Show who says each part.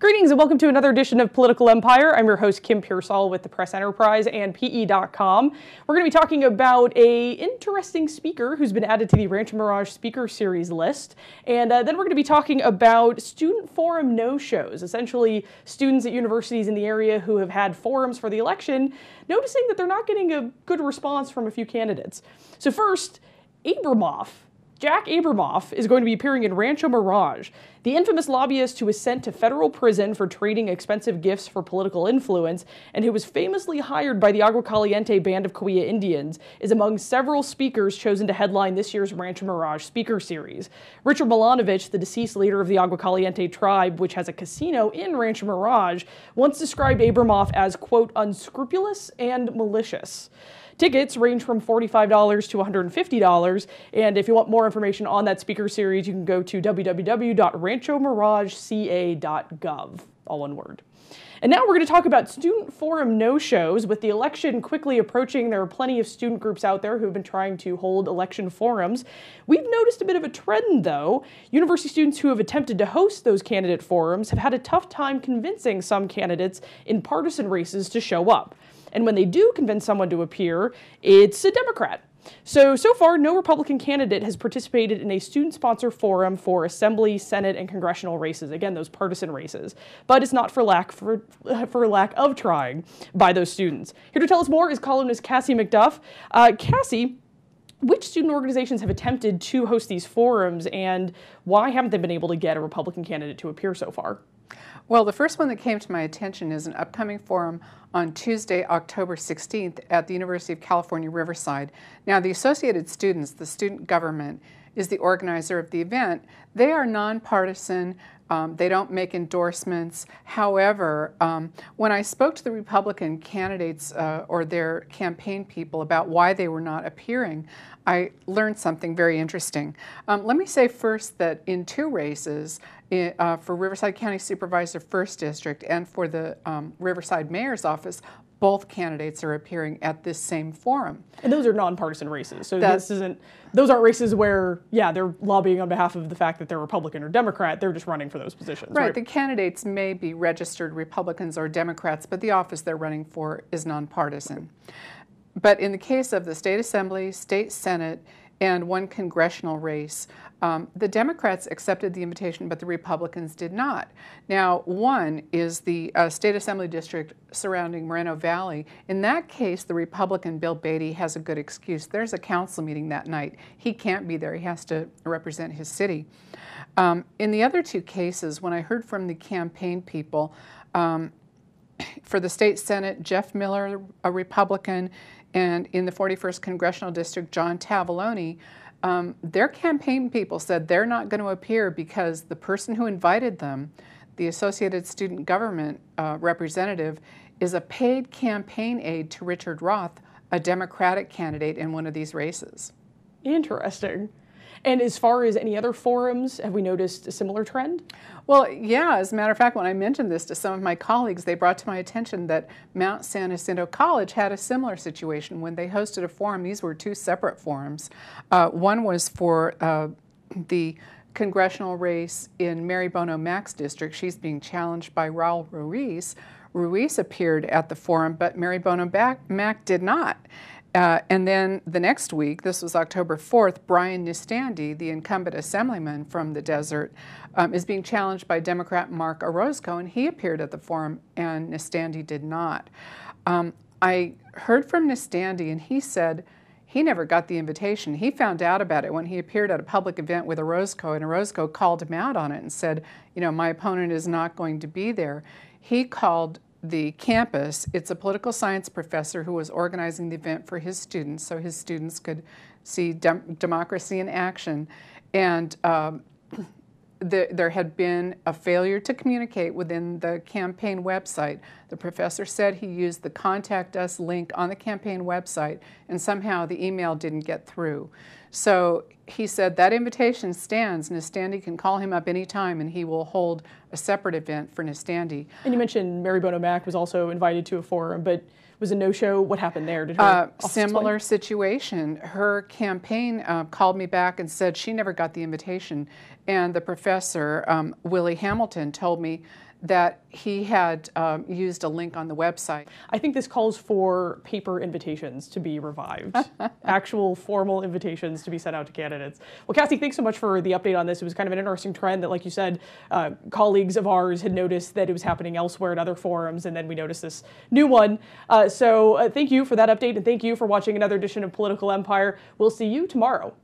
Speaker 1: Greetings and welcome to another edition of Political Empire. I'm your host, Kim Pearsall with the Press Enterprise and PE.com. We're going to be talking about an interesting speaker who's been added to the Rancho Mirage Speaker Series list. And then we're going to be talking about student forum no-shows, essentially students at universities in the area who have had forums for the election, noticing that they're not getting a good response from a few candidates. So first, Abramoff. Jack Abramoff is going to be appearing in Rancho Mirage, the infamous lobbyist who was sent to federal prison for trading expensive gifts for political influence and who was famously hired by the Agua Caliente band of Cahuilla Indians, is among several speakers chosen to headline this year's Rancho Mirage Speaker Series. Richard Milanovich, the deceased leader of the Agua Caliente tribe, which has a casino in Rancho Mirage, once described Abramoff as, quote, unscrupulous and malicious. Tickets range from $45 to $150, and if you want more information on that speaker series, you can go to www.ranchomirage.ca.gov, all one word. And now we're going to talk about student forum no-shows. With the election quickly approaching, there are plenty of student groups out there who have been trying to hold election forums. We've noticed a bit of a trend, though. University students who have attempted to host those candidate forums have had a tough time convincing some candidates in partisan races to show up. And when they do convince someone to appear, it's a Democrat. So far, no Republican candidate has participated in a student-sponsored forum for Assembly, Senate, and congressional races. Again, those partisan races. But it's not for lack of trying by those students. Here to tell us more is columnist Cassie McDuff. Cassie, which student organizations have attempted to host these forums, and why haven't they been able to get a Republican candidate to appear so far?
Speaker 2: Well, the first one that came to my attention is an upcoming forum on Tuesday, October 16th at the University of California, Riverside. Now, the Associated Students, the student government, is the organizer of the event. They are nonpartisan. They don't make endorsements. However, when I spoke to the Republican candidates or their campaign people about why they were not appearing, I learned something very interesting. Let me say first that in two races, for Riverside County Supervisor 1st District and for the Riverside Mayor's Office, both candidates are appearing at this same forum.
Speaker 1: And those are nonpartisan races. So those aren't races where, yeah, they're lobbying on behalf of the fact that they're Republican or Democrat. They're just running for those positions.
Speaker 2: Right. The candidates may be registered Republicans or Democrats, but the office they're running for is nonpartisan. But in the case of the State Assembly, State Senate, and one congressional race, the Democrats accepted the invitation, but the Republicans did not. Now, one is the State Assembly district surrounding Moreno Valley. In that case, the Republican Bill Beatty has a good excuse. There's a council meeting that night. He can't be there. He has to represent his city. In the other two cases, when I heard from the campaign people, for the State Senate, Jeff Miller, a Republican, and in the 41st Congressional District, John Tavallone, their campaign people said they're not going to appear because the person who invited them, the Associated Student Government representative, is a paid campaign aide to Richard Roth, a Democratic candidate in one of these races.
Speaker 1: Interesting. And as far as any other forums, have we noticed a similar trend?
Speaker 2: Well, yeah, as a matter of fact, when I mentioned this to some of my colleagues, they brought to my attention that Mount San Jacinto College had a similar situation when they hosted a forum. These were two separate forums. One was for the congressional race in Mary Bono Mac's district. She's being challenged by Raul Ruiz. Ruiz appeared at the forum, but Mary Bono Mac did not. And then the next week, this was October 4th, Brian Nistandi, the incumbent assemblyman from the desert, is being challenged by Democrat Mark Orozco, and he appeared at the forum, and Nistandi did not. I heard from Nistandi, and he said he never got the invitation. He found out about it when he appeared at a public event with Orozco, and Orozco called him out on it and said, you know, my opponent is not going to be there. He called the campus. It's a political science professor who was organizing the event for his students so his students could see democracy in action. And there had been a failure to communicate within the campaign website. The professor said he used the Contact Us link on the campaign website, and somehow the email didn't get through. So he said that invitation stands. Nistandi can call him up anytime, and he will hold a separate event for Nistandi.
Speaker 1: And you mentioned Mary Bono Mac was also invited to a forum, but was a no-show. What happened there? Did her
Speaker 2: similar situation. Her campaign called me back and said she never got the invitation. And the professor, Willie Hamilton, told me that he had used a link on the website.
Speaker 1: I think this calls for paper invitations to be revived, actual formal invitations to be sent out to candidates. Well, Cassie, thanks so much for the update on this. It was kind of an interesting trend that, like you said, colleagues of ours had noticed that it was happening elsewhere at other forums, and then we noticed this new one. So thank you for that update, and thank you for watching another edition of Political Empire. We'll see you tomorrow.